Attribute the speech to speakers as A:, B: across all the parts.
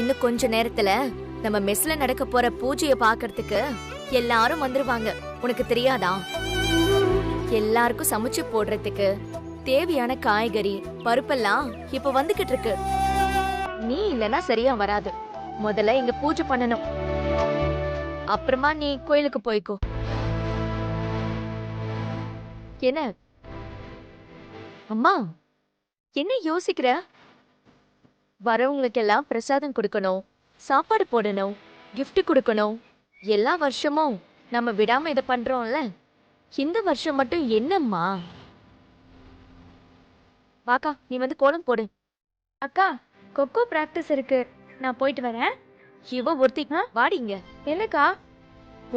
A: இன்னும் கொஞ்ச நேரத்துல நம்ம மெஸ்ல நடக்க போற பூஜைய பாக்குறதுக்கு எல்லாரும் வந்துருவாங்க. உனக்கு தெரியாதா? எல்லாருக்கும் சமைச்சு போடுறதுக்கு தேவையான காய்கறி பருப்பெல்லாம் இப்ப வந்துகிட்டு இருக்கு. நீ இல்லனா சரியா வராது. முதல்ல இங்க பூஜை பண்ணணும், அப்புறமா நீ கோயிலுக்கு போய்க்கோ. என்ன அம்மா, என்ன யோசிக்கிற? வரவங்களுக்கு எல்லாம் பிரசாதம் கொடுக்கணும், சாப்பாடு போடணும், gift கொடுக்கணும். எல்லா வருஷமும் நம்ம விடாம இதை பண்றோம்ல, இந்த வருஷம் மட்டும் என்னம்மா? வாக்கா, நீ வந்து கோலம் போடு.
B: அக்கா, கொக்கோ பிராக்டிஸ் இருக்கு, நான் போயிட்டு வரேன்.
A: இவ ஒருத்தி வாடிங்க.
B: என்னக்கா?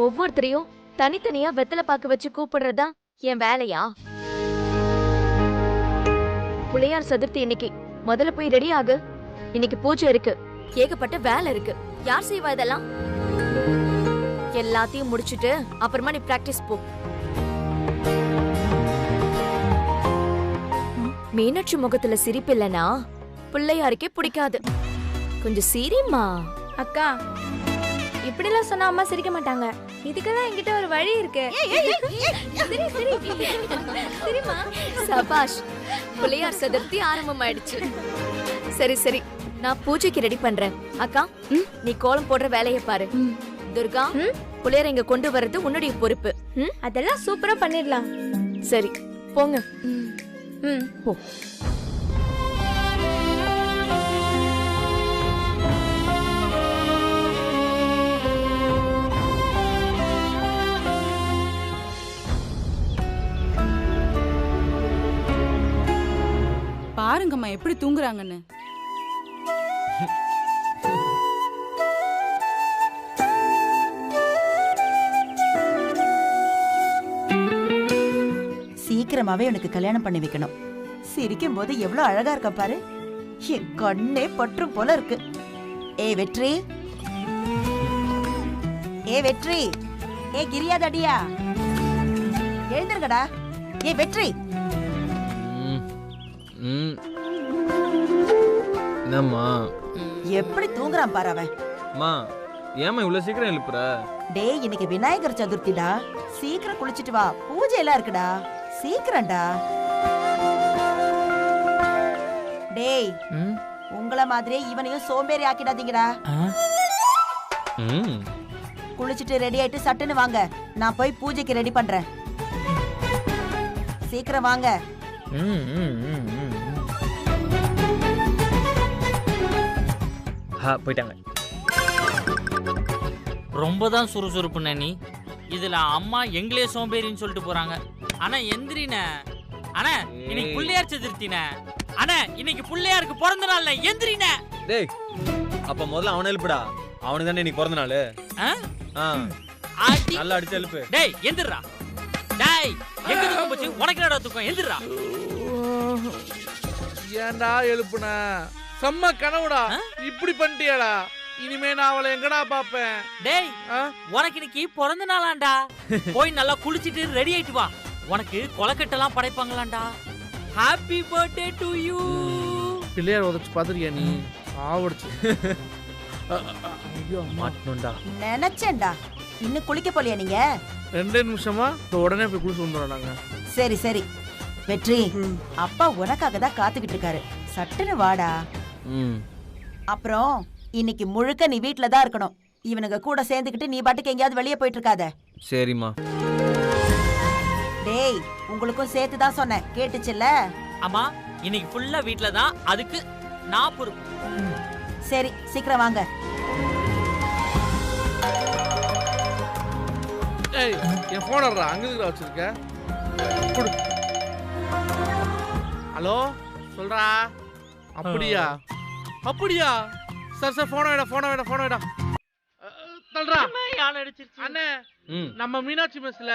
A: ஒவ்வொருத்தரையும் தனித்தனியா வெத்தலை பாக்கு வச்சு கூப்பிடுறதா என் வேலையா? பிள்ளையார் சதுர்த்தி இன்னைக்கு, முதல்ல போய் ரெடி ஆகு. இன்னைக்கு பூஜை இருக்கு, ஏகப்பட்ட வேலை இருக்கு. யார் செய்வா இதெல்லாம்? எல்லாத்தையும் முடிச்சிட்டு அப்புறமா நீ பிராக்டிஸ் போ. மீனாட்சி முகத்துல சிரிப்பு இல்லனா பிள்ளையாருக்கே பிடிக்காது. கொஞ்சம் சிரிம்மா.
B: அக்கா, இப்படிலாம் சொன்னா அம்மா சிரிக்க மாட்டாங்க. இதுக்கெல்லாம் என்கிட்ட ஒரு வழி இருக்கு.
A: சரிம்மா. சபாஷ், பிள்ளையார் சதுர்த்தி ஆரம்பமாயிடுச்சு. சரி சரி, நான் பூஜைக்கு ரெடி பண்றேன். அக்கா, நீ கோலம் போடுற வேலையை பாரு. துர்கா, பிள்ளையார் இங்க கொண்டு வர்றது உன்னுடைய பொறுப்பு.
B: அதெல்லாம் சூப்பரா பண்ணிடலாம்.
A: சரி, போங்க. போ.
C: பாருங்கம்மா எப்படி தூங்குறாங்கன்னு.
D: சீக்கிரமாவே உனக்கு கல்யாணம் பண்ணி வைக்கணும். சிரிக்கும் போது எவ்வளவு அழகா இருக்க பாரு. என் கண்ணே பற்றும் போல இருக்கு. ஏ வெற்றி, ஏ வெற்றி, ஏ கிரியாதடியா, எழுந்திருக்கடா. ஏ வெற்றி.
E: என்னம்மா
D: எப்படி தூங்குறான் பாரு அவன்.
E: அம்மா, ஏமா இவ்வளவு சீக்கிரம் எழுப்புற?
D: டேய், இன்னைக்கு விநாயகர் சதுர்த்திடா. சீக்கிரம் குளிச்சிட்டு வா, பூஜை எல்லாம் இருக்குடா. சீக்கிரம்டா. டேய், உங்கள மாதிரியே இவனையும் சோம்பேறி ஆக்கிடாதீங்கடா. குளிச்சிட்டு ரெடி ஆயிட்டு சட்டுன்னு வாங்க, நான் போய் பூஜைக்கு ரெடி பண்றேன். சீக்கிரம் வாங்க.
E: போயிட்டாங்க.
F: ரொம்ப தான் சுறுசுறுப்பு நீ. இதுல அம்மா எங்களே சோம்பேறின்னு சொல்லிட்டு போறாங்க. ஆனா எந்திரின. அண்ணா, இன்னைக்கு பிள்ளையார் சதுர்த்தின. அண்ணா, இன்னைக்கு பிள்ளையாருக்கு பிறந்த நாள். எந்திரின.
E: டேய், அப்ப முதல்ல அவனை எழுப்புடா. அவனுக்கு தானே இன்னைக்கு பிறந்த நாள். நல்லா அடிச்சு எழுப்பு.
F: டேய், எந்திரா. டேய், எங்க தூக்கம் போச்சு? உனக்கு என்னடா தூக்கம்? எந்திரா.
G: ஏன்டா எழுப்புன? செம்ம கனவுடா. இப்படி பண்ணிட்டியாடா? இனிமே நான் அவளை எங்கடா பாப்பேன்?
F: டேய், உனக்கு இன்னைக்கு பிறந்த நாளாண்டா. போய் நல்லா குளிச்சிட்டு ரெடி ஆயிட்டு வா. உனக்கு கொலக்கட்டெல்லாம் படைப்பாங்களாண்டா. Happy birthday to you.
G: Pillaiyar உதச்சு பாத்துறியா நீ? ஆவடிச்சு. ஐயோ மாட்டணும்டா.
D: நினைச்சேன்டா. இன்னும் குளிக்க போலியா நீங்க?
G: 2 நிமிஷமா உடனே போய் குளிச்சு வந்துடுறாங்க.
D: சரி சரி வெற்றி, அப்பா உனக்காக தான் காத்துக்கிட்டு இருக்காரு. சட்டுன்னு வாடா. அப்புறம் இன்னைக்கு முழுக்க நீ வீட்ல தான் இருக்கணும். இவனுங்க கூட சேர்ந்துக்கிட்டு நீ பாட்டுக்கு எங்கேயாவது வெளியே போயிட்டு இருக்காத.
E: சரிம்மா.
D: டேய், உங்களுக்கும் சேர்த்து தான் சொன்னேன், கேட்டுச்சுல்ல?
F: அம்மா, இன்னைக்கு ஃபுல்லா வீட்ல தான். அதுக்கு நான் பொறுப்பு.
D: சரி, சீக்கிரம் வாங்க.
G: ஏய், என் போன் வர்றா. அங்க இருக்கிற வச்சிருக்க. ஹலோ, சொல்றா. அப்படியா? அப்படியா? சார் சார், போன வேடா, போன வேடா, போன வேடா. தல்றா. அண்ணே, நம்ம மீனாட்சி மெஸ்ல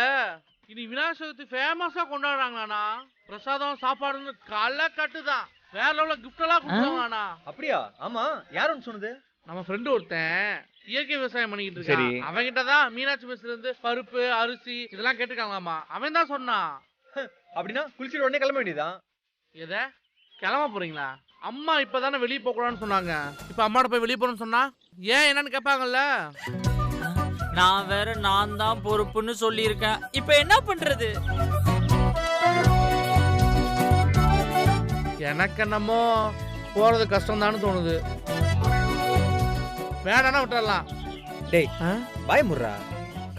G: இனி விநாயகர் சதுர்த்தி ஃபேமஸா கொண்டாடுறாங்களாண்ணா. பிரசாதம் சாப்பாடுன்னு கலை கட்டுதான். வேற லெவல்ல கிஃப்ட் எல்லாம் கொடுக்குறாங்கண்ணா.
E: அப்படியா? ஆமா, யார் ஒன்னு சொன்னது?
G: நம்ம ஃப்ரெண்டு ஒருத்தன் இயற்கை விவசாயம் பண்ணிக்கிட்டு இருக்கான். அவன்கிட்ட தான் மீனாட்சி மெஸ்ல இருந்து பருப்பு அரிசி இதெல்லாம் கேட்டுருக்காங்களாமா. அவன் தான் சொன்னான்.
E: அப்படின்னா குளிச்சுட்டு உடனே கிளம்ப வேண்டியதான்.
G: எதை கிளம்ப போறீங்களா? அம்மா இப்பதானே வெளியே போக கூடாதுன்னு சொன்னாங்க. இப்ப அம்மாட்ட போய் வெளியே போறேன்னு சொன்னா ஏன் என்னன்னு கேட்பாங்கல்ல.
F: நான் வேற நான் தான் பொறுப்புன்னு சொல்லியிருக்கேன். இப்ப என்ன பண்றது?
G: எனக்கு என்னமோ போறது கஷ்டம் தான்னு தோணுது. வேணானா விட்டுறலாம்.
E: டேய் பாய் முர்ரா,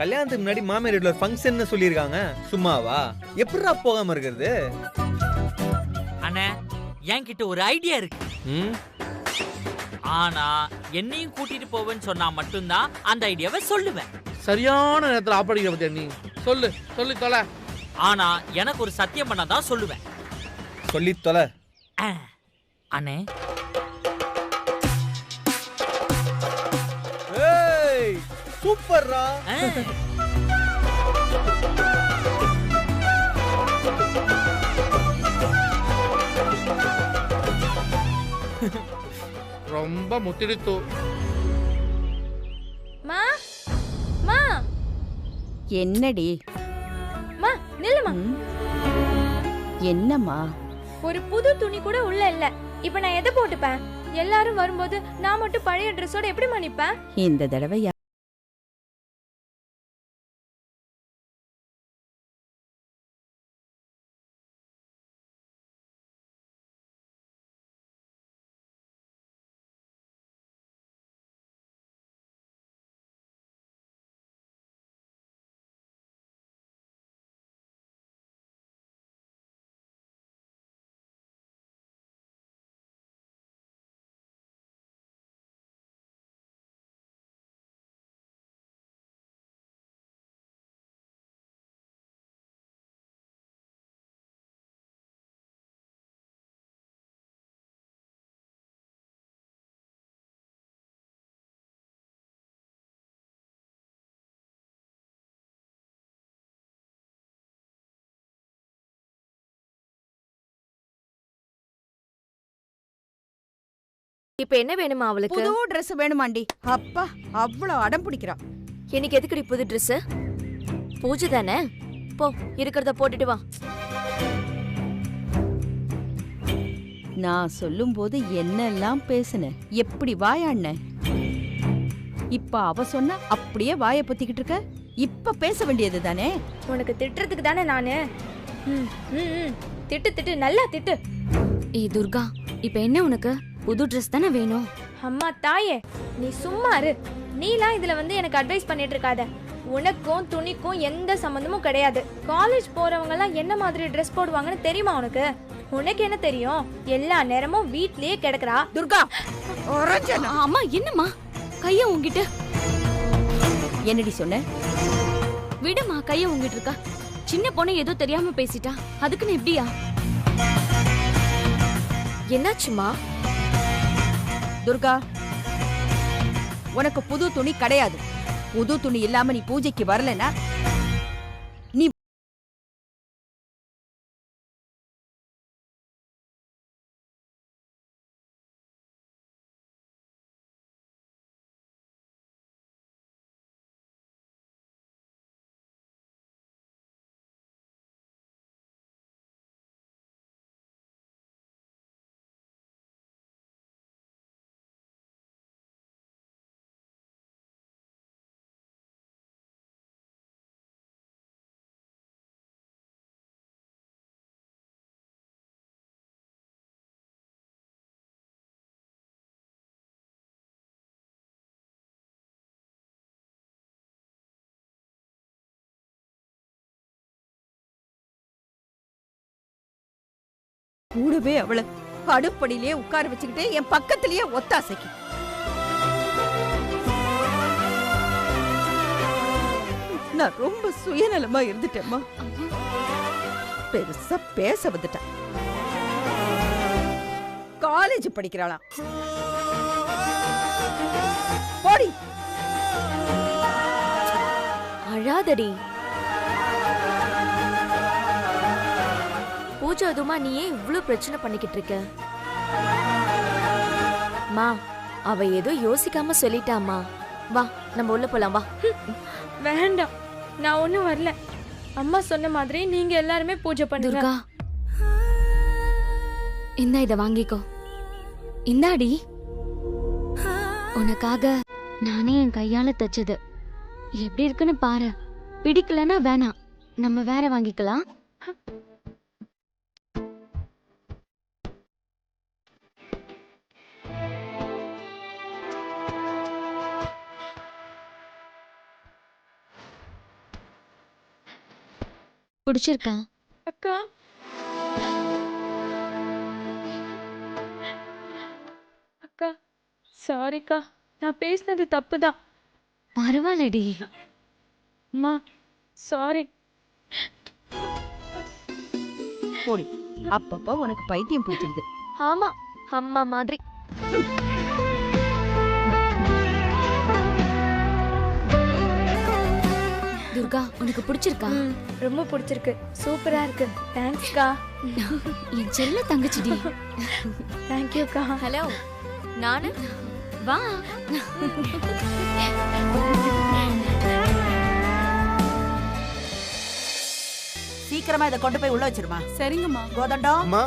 E: கல்யாணத்துக்கு முன்னாடி மாமியார் வீட்டுல ஒரு ஃபங்க்ஷன் சொல்லியிருக்காங்க, சும்மாவா எப்படிடா போகாம இருக்கிறது?
F: அண்ணே என்கிட்ட ஒரு ஐடியா இருக்கு. ஆனா என்னையும் கூட்டிட்டு போவேன்னு சொன்னா மட்டும்தான் அந்த ஐடியாவை சொல்லுவேன்.
G: சரியான நேரத்தில் ஆப்படிக்கிற பத்தியா நீ? சொல்லி தொலை.
F: ஆனா எனக்கு ஒரு சத்தியம் பண்ணாதான் சொல்லுவேன்.
E: சொல்லி தொலை.
F: அண்ணே
E: ஏய் சூப்பர்ரா.
G: ரொம்ப முத்திடுத்து.
B: மா மா
D: என்னடி?
B: மா நில்லுமா.
D: என்னம்மா?
B: ஒரு புது துணி கூட உள்ள இல்ல. இப்ப நான் எதை போட்டுப்பேன்? எல்லாரும் வரும்போது நான் மட்டும் பழைய ட்ரெஸ்ஸோட எப்படி நிப்பேன்?
D: இந்த தடவை
A: இப்ப என்ன வேணுமா அவளுக்கு?
D: புது Dress வேணுமாண்டி? அப்பா அவ்வளவு அடம் பிடிக்கிறா.
A: எனக்கு எதுக்குடி புது Dress? பூஜை தானே, போ இருக்கிறத போட்டுட்டு வா.
C: நான் சொல்லும்போது என்னெல்லாம் பேசுன, எப்படி வாயாண்ண. இப்ப அவ சொன்னா அப்படியே வாயை பொத்திக்கிட்டு இருக்க. இப்ப பேச வேண்டியது தானே.
B: உனக்கு திட்டுறதுக்கு தானே நானு. திட்டு நல்லா திட்டு.
A: ஏய் துர்கா, இப்ப என்ன உனக்கு? புது ட்ரெஸ் தானே வேணும்.
B: அம்மா தாயே, நீ சும்மா இரு. நீலாம் இதுல வந்து எனக்கு அட்வைஸ் பண்ணிட்டு இருக்காத. உனக்கும் துணிக்கும் எந்த சம்பந்தமும் கிடையாது. காலேஜ் போறவங்க எல்லாம் என்ன மாதிரி ட்ரெஸ் போடுவாங்கன்னு தெரியுமா உனக்கு? உனக்கு என்ன தெரியும்? எல்லா நேரமும் வீட்லயே கிடக்குறா.
D: துர்கா,
A: அம்மா என்னம்மா கைய உங்கிட்டு?
C: என்னடி சொன்ன?
A: விடுமா, கைய உங்கிட்டு இருக்கா. சின்ன பொண்ணு ஏதோ தெரியாம பேசிட்டா, அதுக்குன்னு எப்படியா? என்னாச்சுமா?
C: துர்கா, உனக்கு புது துணி கிடையாது. புது துணி இல்லாம நீ பூஜைக்கு வரலனா நீ கூடவே அவளை அடுப்படியிலே உட்கார வச்சுக்கிட்டு என் பக்கத்திலேயே ஒத்தாசைக்கு. நான் ரொம்ப சுயநலமா இருந்துட்டேம்மா. பெருசா பேச வந்துட்டேன். காலேஜ் படிக்கிறாளாம். போடி.
A: அழாதடி. பூஜை அதுமா நீ ஏன் இவ்ளோ பிரச்சனை பண்ணிக்கிட்டு இருக்க? மா, அவ ஏதோ யோசிக்காம சொல்லிட்டாமா. வா நம்ம உள்ள போலாம் வா.
B: வேண்டாம், நான் ஒண்ணும் வரல. அம்மா சொன்ன மாதிரி நீங்க எல்லாருமே பூஜை பண்ணுங்க.
A: துர்கா, இந்த இத வாங்கிக்கோ.
H: இந்தாடி உனக்காக நானே என் கையால தச்சது. எப்படி இருக்குன்னு பாரு. பிடிக்கலன்னா வேணாம், நம்ம வேற வாங்கிக்கலாம். பிடிச்சிருக்கா?
B: அக்கா அக்கா சாரிக்கா, நான் பேசினது தப்புதான்.
H: பரவாயில்லடி.
B: அம்மா சாரி.
C: போடி, அப்பப்ப உனக்கு பைத்தியம் பிடிச்சிருது.
A: ஆமா, அம்மா மாதிரி.
H: துர்கா, உனக்கு பிடிச்சிருக்கா?
B: ரொம்ப பிடிச்சிருக்கு, சூப்பரா இருக்கு. தேங்க்ஸ்க்கா.
H: என் செல்ல தங்கச்சிடி.
B: தேங்க்யூக்கா.
A: ஹலோ, நானு
H: வா.
D: சீக்கிரமா இதை கொண்டு போய் உள்ள வச்சிருமா.
C: சரிங்கம்மா.
D: கோதண்டம்,
I: அம்மா.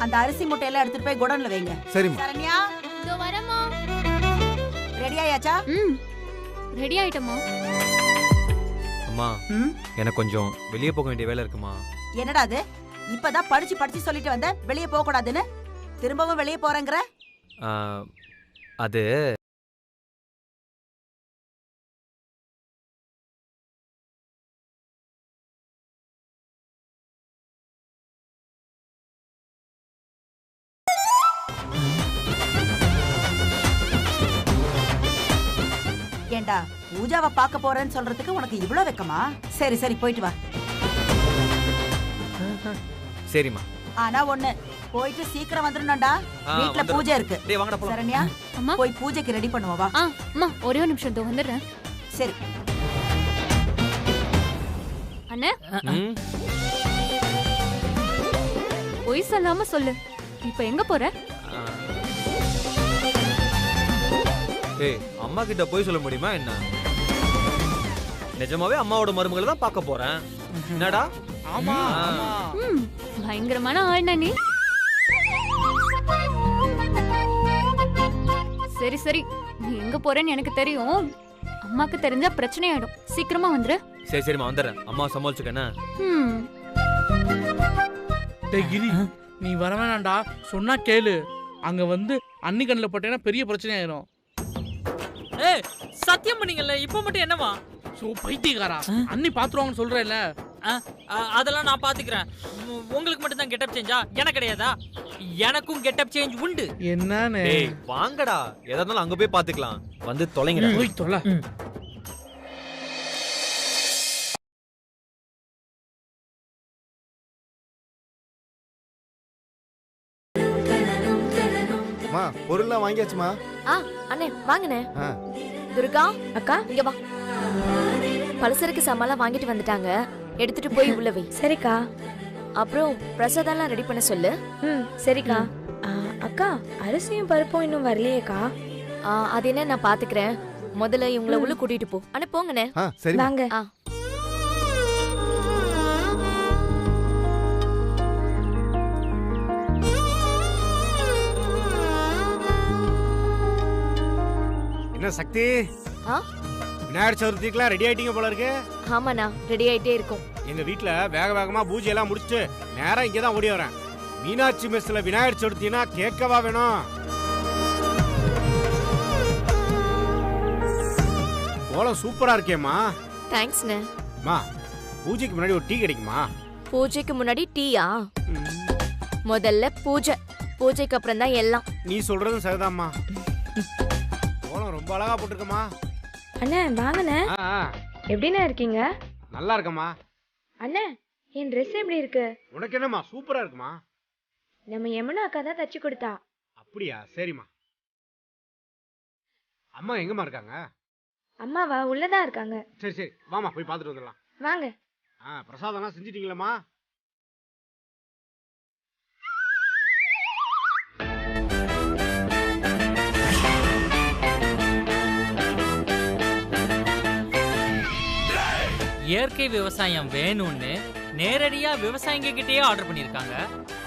D: அந்த அரிசி முட்டையெல்லாம் எடுத்துட்டு போய் குடோன்ல வைங்க.
I: சரிம்மா.
D: சரண்யா,
H: இதோ வரமா.
D: ரெடி ஆயாச்சா?
H: ரெடி ஆயிட்டமா.
E: அம்மா, எனக்கு கொஞ்சம் வெளியே போக வேண்டிய வேலை இருக்குமா.
D: என்னடா அது, இப்பதான் படிச்சு படிச்சு சொல்லிட்டு வந்த வெளியே போக கூடாதுன்னு, திரும்பவும் வெளியே போறேங்கிற?
E: அது
D: ஏண்டா, பூஜாவை பார்க்க போறேன்னு சொல்றதுக்கு உனக்கு இவ்வளவு வெக்கமா? சரி சரி, போயிட்டு வா.
E: சரிம்மா.
D: ஆனா ஒண்ணு, போயிட்டு சீக்கிரம் வந்துடணும்டா. வீட்ல
E: வந்துடுறேன்.
D: பூஜை இருக்கு.
E: டேய் வாங்கடா போலாம்.
D: சரண்யா,
H: அம்மா.
D: போய் பூஜைக்கு ரெடி பண்ணுவா வா.
H: அம்மா ஒரே ஒரு நிமிஷம், இதோ வந்துடுறேன்.
D: சரி.
H: அண்ணே,
E: ம்,
H: பொய் சொல்லாம சொல்லு. இப்ப எங்க போற?
E: ஏய், அம்மா கிட்ட போய் சொல்ல முடியுமா என்ன? நிஜமாவே அம்மாவோட மருமகளை தான் பார்க்க போறேன். என்னடா?
G: ஆமா
H: பயங்கரமான ஆள்னா நீ. சரி சரி, நீ எங்க போறேன்னு எனக்கு தெரியும். அம்மாக்கு தெரிஞ்சா பிரச்சனை ஆயிடும். சீக்கிரமா வந்துரு.
E: சரி சரிம்மா, வந்துடுறேன். அம்மா சமாளிச்சுக்கண்ணா.
G: டேய் கிரி, நீ வர வேணாம்டா, சொன்னா கேளு. அங்க வந்து அன்னி கண்ணில் போட்டேன்னா பெரிய பிரச்சனை ஆயிரும்.
F: ஏய், சத்தியம் பண்ணீங்கல்ல, இப்போ மட்டும் என்னவா?
G: சோ பைத்தியக்காரா, அன்னி பாத்துருவாங்கன்னு சொல்றேன்ல.
F: அதெல்லாம் நான் பாத்துக்கிறேன். உங்களுக்கு மட்டும் தான் கெட்டப் சேஞ்சா? எனக்கு கிடையாதா? எனக்கும் கெட்டப் சேஞ்ச் உண்டு.
G: என்னன்னு?
E: டேய் வாங்கடா, எதா இருந்தாலும் அங்க போய் பாத்துக்கலாம். வந்து தொலைங்கடா.
G: போய் தொலை.
I: அம்மா, பொருள்லாம் வாங்கியாச்சுமா.
A: அண்ணே வாங்கண்ணே. துர்கா
B: அக்கா
A: இங்க வா. பலசரக்கு சாமான்லாம் வாங்கிட்டு வந்துட்டாங்க, எடுத்துட்டு போய் உள்ள வை.
B: சரிக்கா.
A: அப்புறம் பிரசாதம்லாம் ரெடி பண்ண சொல்லு.
B: சரிக்கா. அக்கா, அரிசியும் பருப்பும் இன்னும் வரலையேக்கா.
A: அது என்ன, நான் பாத்துக்கிறேன். முதல்ல இவங்கள உள்ள கூட்டிட்டு போ. அண்ணே போங்கண்ணே.
I: சரி
B: வாங்க.
J: என்ன சக்தி,
A: ஆ?
J: விநாயகர் சதுர்த்திக்குலாம் ரெடி ஆயிட்டீங்க போல இருக்கு.
A: ஆமாண்ணா, ரெடி ஆயிட்டே இருக்கும்.
J: எங்க வீட்ல வேக வேகமா பூஜை எல்லாம் முடிச்சுட்டு நேரா இங்கதான் ஓடி வரேன். மீனாட்சி மெஸ்ல விநாயகர் சதுர்த்தினா கேட்கவா வேணும். கோலம் சூப்பரா இருக்கேம்மா.
A: தேங்க்ஸ்ண்ணே.
J: அம்மா, பூஜைக்கு முன்னாடி ஒரு டீ கிடைக்குமா?
A: பூஜைக்கு முன்னாடி டீயா? முதல்ல பூஜை, பூஜைக்கு அப்புறம் தான் எல்லாம்.
J: நீ சொல்றதும் சரிதாம்மா. கோலம் ரொம்ப அழகா போட்டிருக்கம்மா.
B: அண்ணே வாங்கண்ணே. எப்படிண்ணே இருக்கீங்க?
J: நல்லா இருக்கம்மா.
B: அண்ணே, என் ட்ரெஸ் எப்படி இருக்கு?
J: உனக்கு என்னம்மா, சூப்பரா இருக்குமா.
B: நம்ம யமுனா அக்கா தான் தச்சு கொடுத்தா.
J: அப்படியா? சரிம்மா. அம்மா எங்கம்மா இருக்காங்க?
B: அம்மாவா உள்ளதான் இருக்காங்க.
J: சரி சரி, வாமா போய் பார்த்துட்டு வந்துடலாம்.
B: வாங்க.
J: பிரசாதம்லாம் செஞ்சிட்டீங்களா?
F: இயற்கை விவசாயம் வேணும்னு நேரடியா விவசாயிங்க கிட்டயே ஆர்டர் பண்ணிருக்காங்க.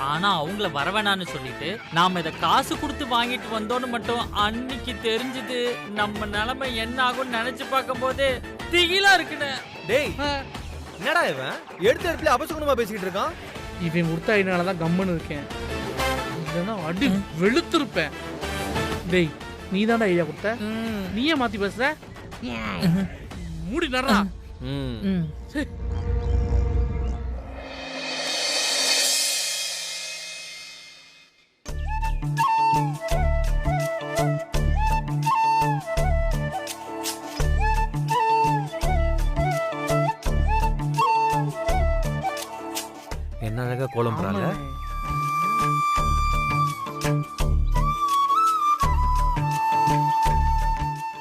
F: ஆனா அவங்கள வரவேணான்னு சொல்லிட்டு நாம இத காசு கொடுத்து வாங்கிட்டு வந்தோன்னு மட்டும் அன்னைக்கு தெரிஞ்சது நம்ம நிலைமை என்ன ஆகும்னு நினைச்சு பார்க்கும் போதே திகிலா இருக்குன்னு.
E: டேய் என்னடா இவன் எடுத்த இடத்துல அபசகுணமா பேசிக்கிட்டு இருக்கான்.
G: இவன் முர்த்தாயினாலதான் கம்மன்னு இருக்கேன், இல்லைன்னா அடி வெளுத்திருப்பேன். டேய் நீ தான்டா ஐடியா கொடுத்த, நீயே மாத்தி பேசுற. மூடி நடறா.
E: என்ன அழகா கோலம் போறாங்க.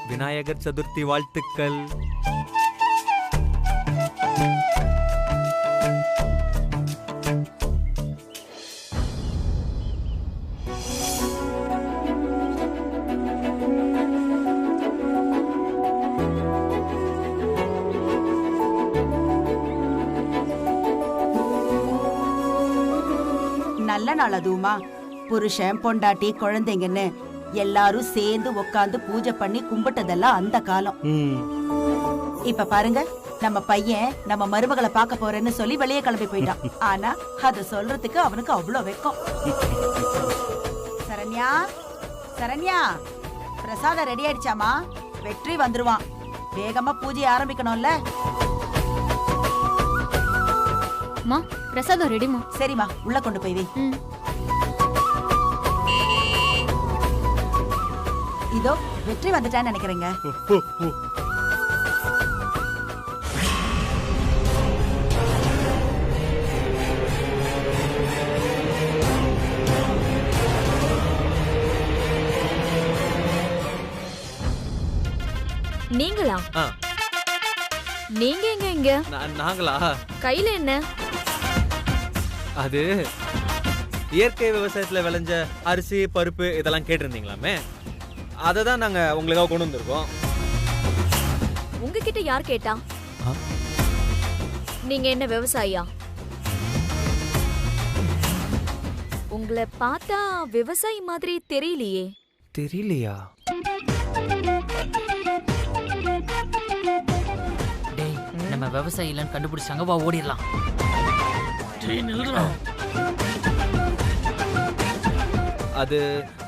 E: விநாயகர் சதுர்த்தி வாழ்த்துக்கள்.
D: நல்ல நாள் அதுவுமா. புருஷன் பொண்டாட்டி குழந்தைங்கன்னு எல்லாரும் சேர்ந்து உட்காந்து பூஜை பண்ணி கும்பிட்டதெல்லாம் அந்த காலம். இப்ப பாருங்க, நம்ம பையன் நம்ம மருமகளை பார்க்க போறேன்னு சொல்லி வெளியே கிளம்பி போயிட்டான். ஆனா அத சொல்றதுக்கு அவனுக்கு அவ்வளவு வெக்கம். சரண்யா, சரண்யா, பிரசாதம் ரெடி ஆயிடுச்சாமா? வெற்றி வந்துருவான், வேகமா பூஜை ஆரம்பிக்கணும்ல.
H: மா பிரசாதம் ரெடிமா?
D: சரிம்மா, உள்ள கொண்டு போய் வை. இதோ வெற்றி வந்துட்டான்னு நினைக்கிறேங்க.
A: நீங்களா? நீங்க எங்க இங்க?
E: நாங்களா?
A: கையில என்ன?
E: அது இயற்கை விவசாயத்துல விளைஞ்ச அரிசி பருப்பு இதெல்லாம் கேட்டிருந்தீங்களாமே, அதை தான் நாங்க உங்களுக்காக கொண்டு வந்திருக்கோம்.
A: உங்ககிட்ட யார் கேட்டா? நீங்க என்ன விவசாயியா? உங்களை பார்த்தா விவசாயி மாதிரி தெரியலையே.
E: தெரியலையா?
F: டேய் நம்ம விவசாயி இல்லைன்னு கண்டுபிடிச்சாங்க, வா ஓடிடலாம்.
E: அது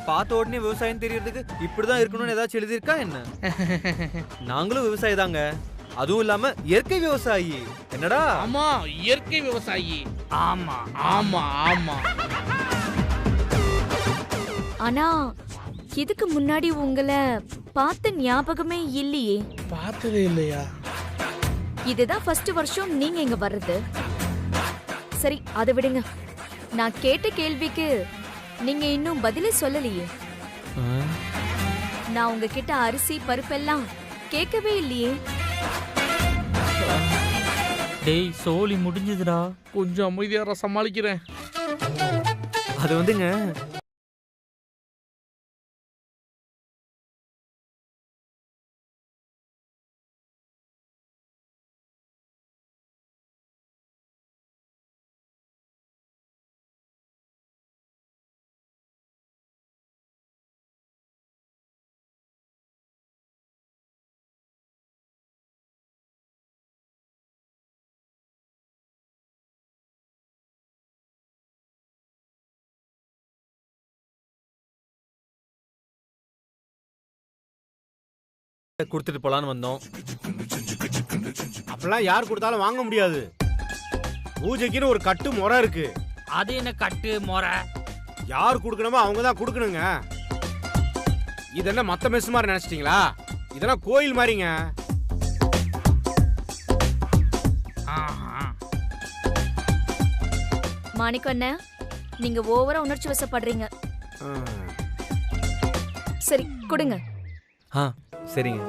E: பார்த்த உடனே விவசாயம் தெரியறதுக்கு இப்படிதான் இருக்கணும்னு ஏதாச்சும் எழுதியிருக்கா என்ன? நாங்களும் விவசாயி தாங்க, அதுவும் இல்லாம இயற்கை விவசாயி. என்னடா?
G: ஆமா, இயற்கை விவசாயி.
F: ஆமா
G: ஆமா ஆமா.
A: ஆனா இதுக்கு முன்னாடி உங்களை பார்த்த ஞாபகமே இல்லையே.
G: பார்த்ததே இல்லையா?
A: இதுதான் ஃபர்ஸ்ட் வருஷம் நீங்க இங்க வர்றது. சரி அதை விடுங்க, நான் கேட்ட கேள்விக்கு நீங்க இன்னும் பதிலே சொல்லலையே. நான் உங்ககிட்ட அரிசி பருப்பெல்லாம் கேட்கவே இல்லையே.
F: டேய் சோலி முடிஞ்சதுடா,
G: கொஞ்சம் அமைதியார சமாளிக்கிறேன்.
E: அது வந்துங்க, கொடுத்துட்டு போலான்னு வந்தோம்.
J: அப்பெல்லாம் யார் கொடுத்தாலும் வாங்க முடியாது. பூஜைக்குன்னு ஒரு கட்டு முறை இருக்கு.
F: அது என்ன கட்டு முறை?
J: யார் கொடுக்கணுமோ அவங்க தான் கொடுக்கணுங்க. இது என்ன மத்த மெஸ் மாதிரி நினைச்சிட்டீங்களா? இதெல்லாம் கோயில் மாதிரிங்க.
A: மாணிக்கண்ண, நீங்க ஓவரா உணர்ச்சி வசப்படுறீங்க. சரி கொடுங்க.
E: சரிங்க.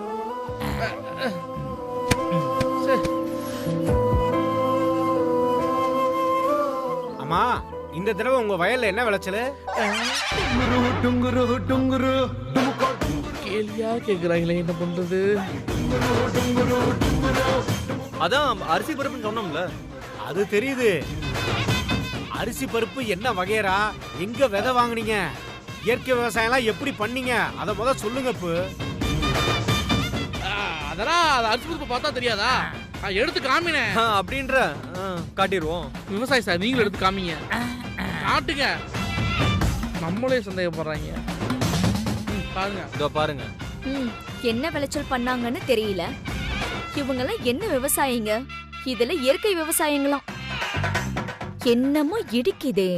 J: அம்மா, இந்த தடவை உங்க வயல்ல என்ன விளைச்சல்?
G: கேள்வியா கேக்குறாங்களே, என்ன பண்றது?
E: அதான் அரிசி பருப்புன்னு சொன்னோம்ல.
J: அது தெரியுது. அரிசி பருப்பு என்ன வகையரா, எங்க விதை வாங்குனீங்க, இயற்கை விவசாயம்லாம் எப்படி பண்ணீங்க, அத முத சொல்லுங்க. இப்போ
G: அதெல்லாம் அது அரிசி பருப்பு பார்த்தா தெரியாதா? எடுத்து காமினே
E: அப்படின்ற காட்டிடுவோம்.
G: விவசாயி சார், நீங்களும் எடுத்து காமிங்க, காட்டுங்க. நம்மளே சந்தேகப்படுறாங்க. பாருங்க,
E: இதோ பாருங்க.
A: என்ன விளைச்சல் பண்ணாங்கன்னு தெரியல. இவங்கெல்லாம் என்ன விவசாயிங்க? இதுல இயற்கை விவசாயங்களாம். என்னமோ இடிக்குதே.